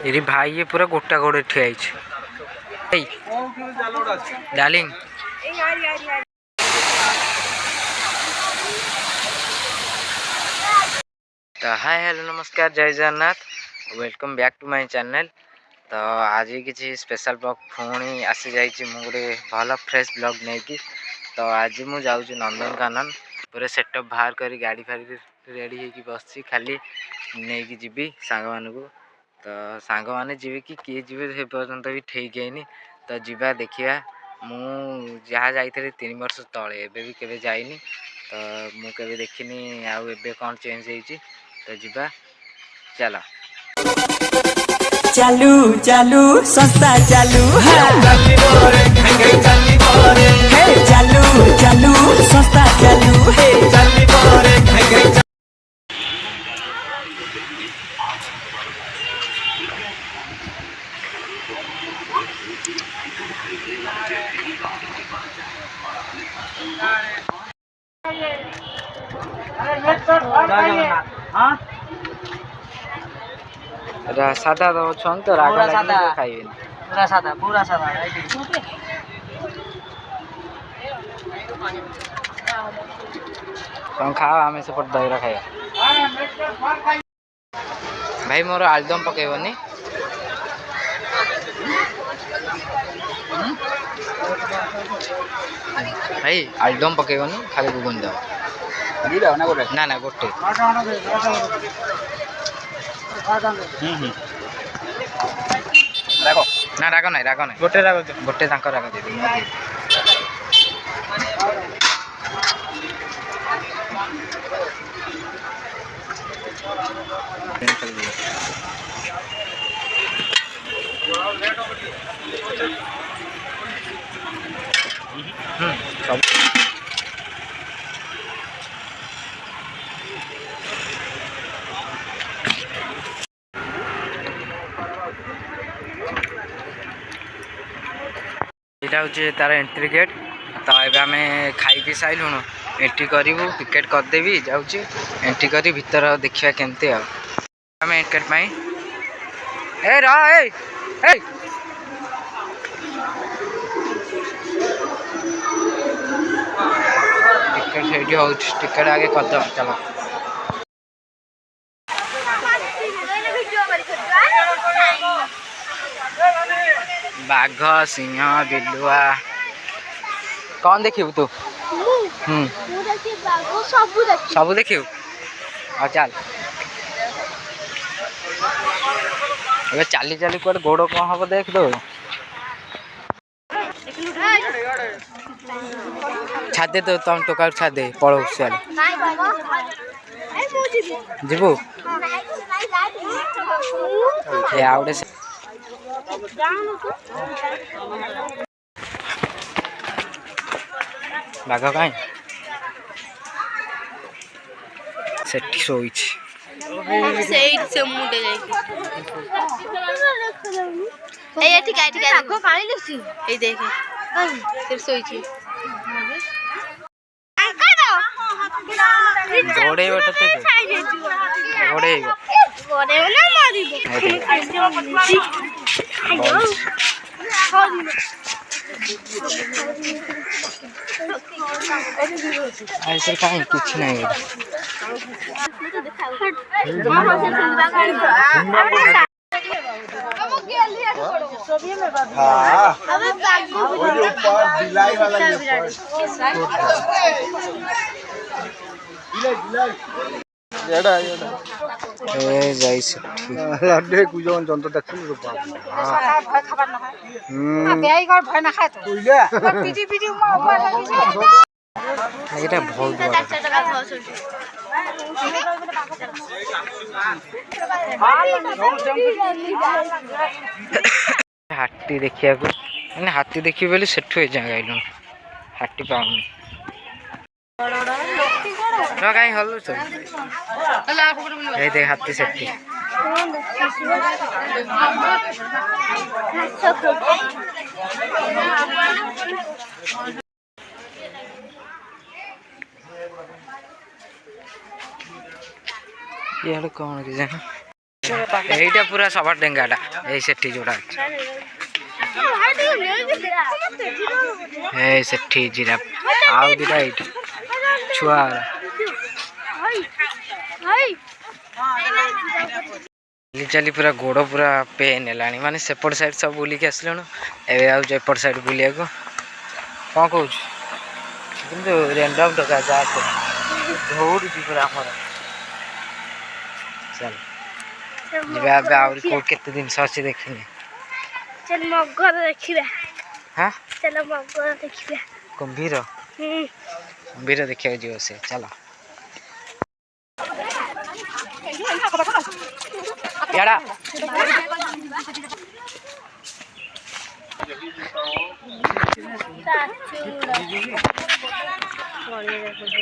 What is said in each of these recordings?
ये भाई ये पूरा गोटा गोड़े ठिया डार्लिंग तो हाय हेलो नमस्कार जय Jagannath welcome back to my channel. तो आज किसी स्पेशल ब्लॉग पुणी आसी जाइए मु गोटे भल फ्रेश ब्लॉग नहीं कि। तो आज मुझे जाऊँ नंदनकानन पूरा सेटअप बाहर कर गाड़ी फाड़ी रेडी होगी बस खाली नहीं जी सांग मान को। तो सांग मैंने जी कि किए जी से पर्यंत भी ठीक है। तो जीवा देखा मु जहाँ जाइए 3 वर्ष तले एबे भी केवे जाइनी। तो मुझे देखनी आउ एबे कौन चेंज होती। तो जीवा चलो चालू चालू संस्था चालू चालू चालू संस्था चालू सादा तो छन तो राग लगी खाइबे पूरा सादा तुम खाओ आम से पट दहीरा खाइबा भाई मोर आलुदम पकेबनी भाई आलुदम पकेबनी खाली गुगुन दो ना ना गोटे ना राग ना गोटे गोटे राग दे ये तार एंट्री गेट। तो ये आम खाई पी सारूँ एंट्री करूँ टिकेट करदेवी जाऊँगी एंट्री कर भीतर देखा केमती आम टिकेट ए टिकेट हो टिकेट आगे करद चलो बाघ सिंह बिलुआ कौन देखिबू तू सब देखिबू और चल ए चली चली कुआडे गोड़ कौन हम देख दो छादे तो तुम टोका छादे पड़ो सियाल जीबू ये आवड़े बाघ कहीं सेठी शोइछि से मुंडे ए ठीक है आगो काली लसी ए देखे फिर सोईछि गोड़े बट तो गोड़े गोड़े ना मारिबो ऐसे कहीं कुछ नहीं बहुत हाथी देखिया मैंने हाथी देखी बोली सेठू गाइलु हाथी पाऊनी कहीं हलु देख हाथी सेठी ये कौन के जाना এইটা পুরা সবার ডেঙ্গাটা এই সেଠି जोड़ा এই সেଠି জিরাফ ଆଉ ଦିଟା ଏଇଠି ଛୁଆ ଚାଲି ଚାଲି ପୁରା ଗୋଡ଼ ପୁରା ପେନ୍ ହେଲାଣି ମାନେ ସେପଟ ସାଇଡ୍ ସବୁ ବୁଲିକି ଆସିଲୁଣୁ ଏବେ ଆଉଛୁ ଏପଟ ସାଇଡ୍ ବୁଲିବାକୁ କ'ଣ କହୁଛୁ କିନ୍ତୁ ରେଣ୍ଡମ୍ ଟକା ଯାହା ଦୌଡ଼ୁଛି ପୁରା ଆମର ଚାଲ ଯିବା ଏବେ ଆହୁରି କେଉଁ କେତେ ଜିନିଷ ଅଛି ଦେଖିନି ମଗର ଦେଖିବା ହଁ ଚାଲ ମଗର ଦେଖିବା କୁମ୍ଭୀର କୁମ୍ଭୀର ଦେଖିବାକୁ ଯିବ ସେ ଚାଲ याडा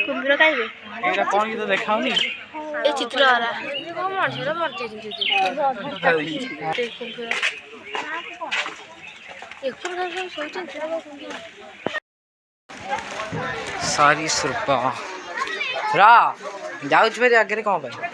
कुम्भीर काइबे एटा कोन की तो देखाउनी ए चित्र वाला को मर सारी सुरप रा जाऊच मेरे आगे कौन भाई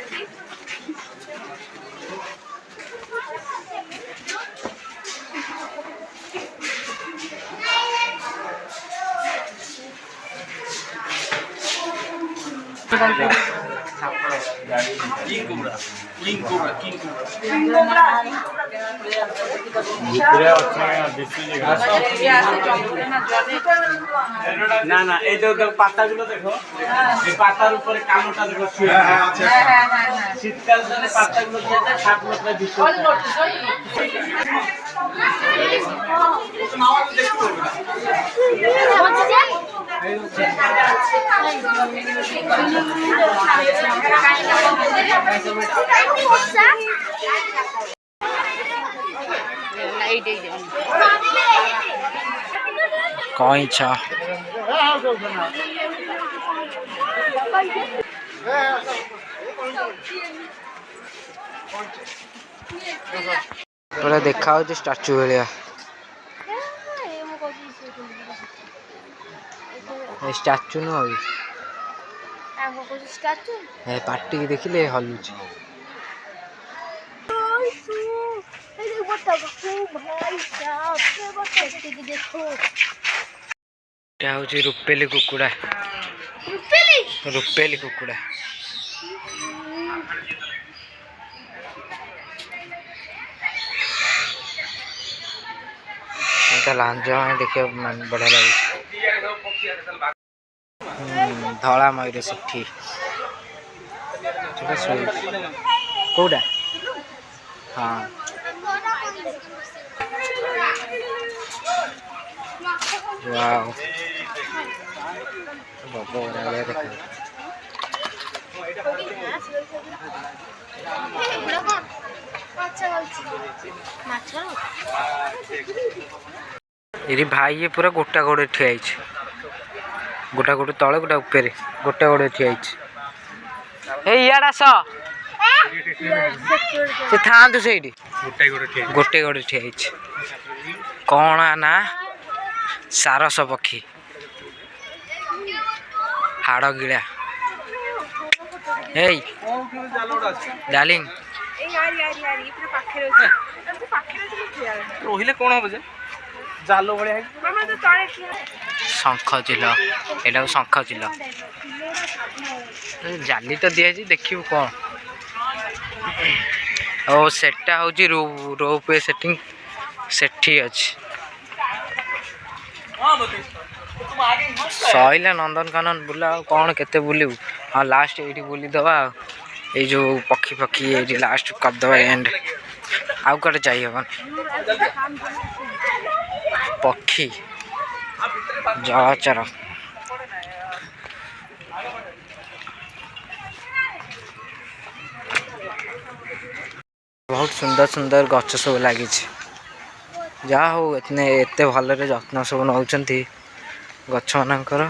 ना ना ए जो पाता गुलो देखो ए पातार ऊपर कामटा देखो शीतकाल जने पाता गुलो दिया था सात मतलब विश्व कईछा पूरा देखा स्टाचू भाया स्टाचू नुह पार्टी देखिले हलुची रुपेली कुकुड़ा रुपेली कुकुड़ा लांज देखिए बढ़िया लगे धला मयूर सेठी कौटा हाँ वाओ ये भाई ये पूरा गोटा गोड़े ठिया गोटा गोटे तले गोटा उपरे गोटा गोड़े ठिया से था गोटे गोटे ठिया कौन ना सारस पक्षी हाड़ गिड़ा डार्लिंग रोहिले कोन हो जे जालो बढिया शंख चिल एटा शंख चिल जाली तो दिया देखियो कौन ओ सेटा होची रोपवे सेटिंग सेठी अछि सैला नंदनकानन बुला कौन केते बुलू हाँ लास्ट ये बुली दवा ये जो पक्षी पक्षी ये लास्ट करदे एंड आउ कटे चाहिए पक्षी जलचर बहुत सुंदर सुंदर गच सब लगी जहाँ हो एते भलरे जत्न सब नौ गछ मानकर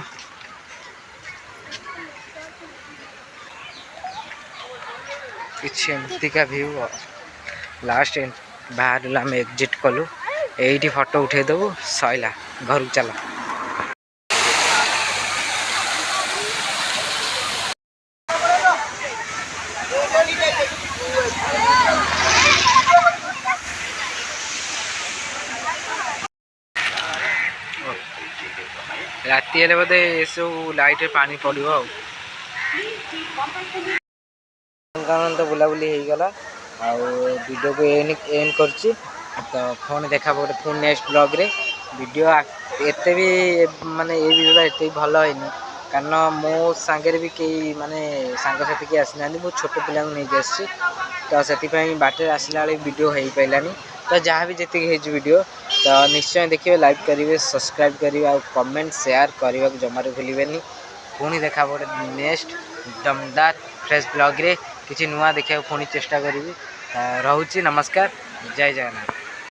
किसी एमतीका व्यू लास्ट बाहर आम एग्जिट कलु ये फोटो उठेदेबू सैला घर चल ରାତି ହେଲେ ବୋଧେ ଏସବୁ ଲାଇଟ୍ରେ ପାଣି ପଡ଼ିବ ଆଉ। ତ ବୁଲାବୁଲି ହେଇଗଲା ଆଉ ଭିଡ଼ିଓକୁ ଏଣ୍ଡ କରୁଛି। ତ ପୁଣି ଦେଖା ଗୋଟେ ପୁଣି ନେକ୍ସଟ ବ୍ଲଗ୍ରେ। ଭିଡ଼ିଓ ଏତେ ବି ମାନେ ଏ ଭିଡ଼ିଓଟା ଏତେ ବି ଭଲ ହେଇନି କାରଣ ମୋ ସାଙ୍ଗରେ ବି କେହି ମାନେ ସାଙ୍ଗସାଥି କେହି ଆସିନାହାନ୍ତି। ମୁଁ ଛୋଟ ପିଲାଙ୍କୁ ନେଇକି ଆସିଛି ତ ସେଥିପାଇଁ ବାଟରେ ଆସିଲା ବେଳେ ଭିଡ଼ିଓ ହେଇପାରିଲାନି। ତ ଯାହା ବି ଯେତିକି ହେଇଛି ଭିଡ଼ିଓ ତ ନିଶ୍ଚୟ ଦେଖିବେ, ଲାଇକ୍ କରିବେ, ସବସ୍କ୍ରାଇବ୍ କରିବେ ଆଉ କମେଣ୍ଟ ସେୟାର କରିବାକୁ ଜମାରୁ ଭୁଲିବେନି। ପୁଣି ଦେଖା ଗୋଟେ ନେକ୍ସଟ ଦମଦାର ଫ୍ରେଶ୍ ବ୍ଲଗ୍ରେ କିଛି ନୂଆ ଦେଖିବାକୁ ପୁଣି ଚେଷ୍ଟା କରିବି। ରହୁଛି, ନମସ୍କାର, ଜୟ ଜଗନ୍ନାଥ।